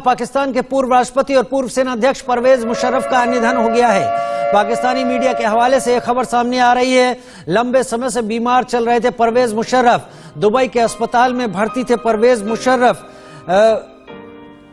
पाकिस्तान के पूर्व राष्ट्रपति और पूर्व सेनाध्यक्ष परवेज मुशर्रफ का निधन हो गया है। पाकिस्तानी मीडिया के हवाले से एक खबर सामने आ रही है। लंबे समय से बीमार चल रहे थे परवेज मुशर्रफ। दुबई के अस्पताल में भर्ती थे परवेज मुशर्रफ।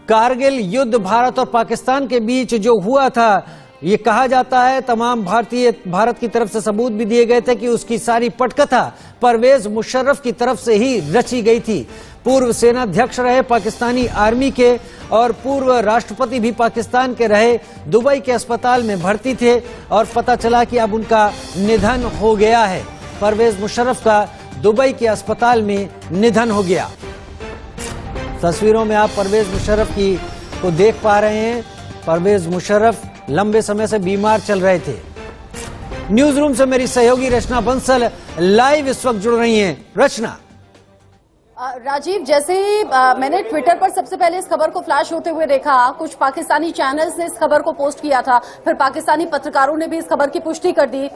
कारगिल युद्ध भारत और पाकिस्तान के बीच जो हुआ था, ये कहा जाता है, तमाम भारत की तरफ से सबूत भी दिए गए थे कि उसकी सारी पटकथा परवेज मुशर्रफ की तरफ से ही रची गई थी। पूर्व सेनाध्यक्ष रहे पाकिस्तानी आर्मी के और पूर्व राष्ट्रपति भी पाकिस्तान के रहे। दुबई के अस्पताल में भर्ती थे और पता चला कि अब उनका निधन हो गया है। परवेज मुशर्रफ का दुबई के अस्पताल में निधन हो गया। तस्वीरों में आप परवेज मुशर्रफ को देख पा रहे हैं। परवेज मुशर्रफ लंबे समय से बीमार चल रहे थे। न्यूज रूम से मेरी सहयोगी रचना बंसल लाइव इस वक्त जुड़ रही हैं। रचना। राजीव, जैसे ही मैंने ट्विटर पर सबसे पहले इस खबर को फ्लैश होते हुए देखा, कुछ पाकिस्तानी चैनल्स ने इस खबर को पोस्ट किया था, फिर पाकिस्तानी पत्रकारों ने भी इस खबर की पुष्टि कर दी।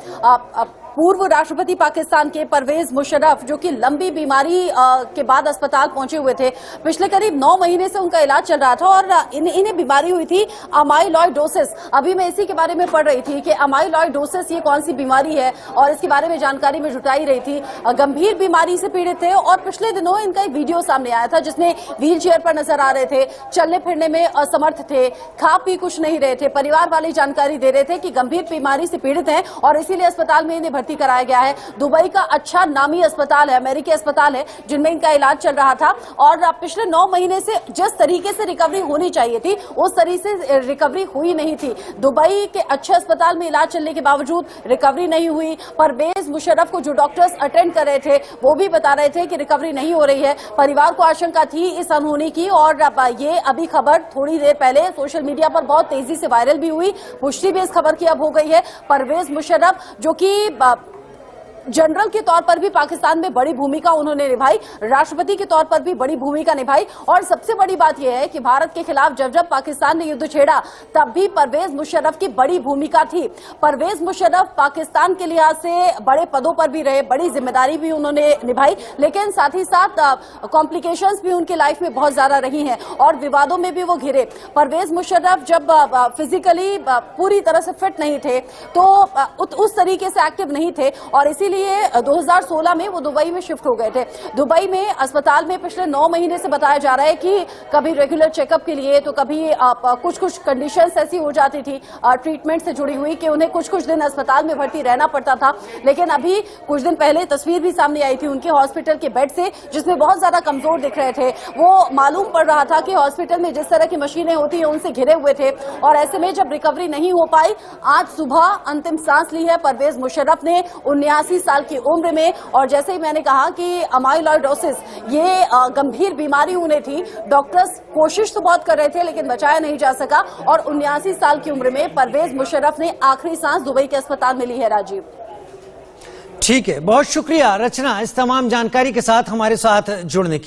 पूर्व राष्ट्रपति पाकिस्तान के परवेज मुशर्रफ, जो कि लंबी बीमारी के बाद अस्पताल पहुंचे हुए थे, पिछले करीब 9 महीने से उनका इलाज चल रहा था और इन्हें बीमारी हुई थी अमाइलॉइडोसिस। अभी मैं इसी के बारे में पढ़ रही थी कि अमाइलॉइडोसिस ये कौन सी बीमारी है और इसके बारे में जानकारी में जुटाई रही थी। गंभीर बीमारी से पीड़ित थे और पिछले दिनों इनका एक वीडियो सामने आया था जिसमें व्हील चेयर पर नजर आ रहे थे, चलने फिरने में असमर्थ थे, खा पी कुछ नहीं रहे थे। परिवार वाले जानकारी दे रहे थे कि गंभीर बीमारी से पीड़ित हैं और इसीलिए अस्पताल में इन्हें भर्ती कराया गया है। दुबई का अच्छा नामी अस्पताल है, अमेरिकी अस्पताल है, जिनमें इनका इलाज चल रहा था और पिछले 9 महीने से जिस तरीके से रिकवरी होनी चाहिए थी उस तरीके से रिकवरी हुई नहीं थी। दुबई के अच्छे अस्पताल में इलाज चलने के बावजूद रिकवरी नहीं हुई। परवेज मुशर्रफ को जो डॉक्टर्स अटेंड कर रहे थे वो भी बता रहे थे कि रिकवरी नहीं हो रही है। परिवार को आशंका थी इस अनहोनी की और ये अभी खबर थोड़ी देर पहले सोशल मीडिया पर बहुत तेजी से वायरल भी हुई। पुष्टि भी इस खबर की अब हो गई है। परवेज मुशर्रफ, जो कि जनरल के तौर पर भी पाकिस्तान में बड़ी भूमिका उन्होंने निभाई, राष्ट्रपति के तौर पर भी बड़ी भूमिका निभाई और सबसे बड़ी बात यह है कि भारत के खिलाफ जब जब पाकिस्तान ने युद्ध छेड़ा तब भी परवेज मुशर्रफ की बड़ी भूमिका थी। परवेज मुशर्रफ पाकिस्तान के लिहाज से बड़े पदों पर भी रहे, बड़ी जिम्मेदारी भी उन्होंने निभाई, लेकिन साथ ही साथ कॉम्प्लिकेशंस भी उनकी लाइफ में बहुत ज्यादा रही हैं और विवादों में भी वो घिरे। परवेज मुशर्रफ जब फिजिकली पूरी तरह से फिट नहीं थे तो उस तरीके से एक्टिव नहीं थे और इसीलिए 2016 में वो दुबई में शिफ्ट हो गए थे। दुबई में अस्पताल में पिछले 9 महीने से बताया जा रहा है कि कभी रेगुलर चेकअप के लिए तो कभी कुछ कंडीशंस ऐसी हो जाती थी ट्रीटमेंट से जुड़ी हुई कि उन्हें कुछ दिन अस्पताल में भर्ती रहना पड़ता था। लेकिन अभी कुछ दिन पहले तस्वीर भी सामने आई थी उनके हॉस्पिटल के बेड से, जिसमें बहुत ज्यादा कमजोर दिख रहे थे। वो मालूम पड़ रहा था कि हॉस्पिटल में जिस तरह की मशीनें होती है उनसे घिरे हुए थे और ऐसे में जब रिकवरी नहीं हो पाई, आज सुबह अंतिम सांस ली है परवेज मुशर्रफ ने 79 साल की उम्र में। और जैसे ही मैंने कहा कि अमाइलॉइडोसिस ये गंभीर बीमारी उन्हें थी, डॉक्टर्स कोशिश तो बहुत कर रहे थे लेकिन बचाया नहीं जा सका और 79 साल की उम्र में परवेज मुशर्रफ ने आखिरी सांस दुबई के अस्पताल में ली है। राजीव, ठीक है, बहुत शुक्रिया रचना इस तमाम जानकारी के साथ हमारे साथ जुड़ने के लिए।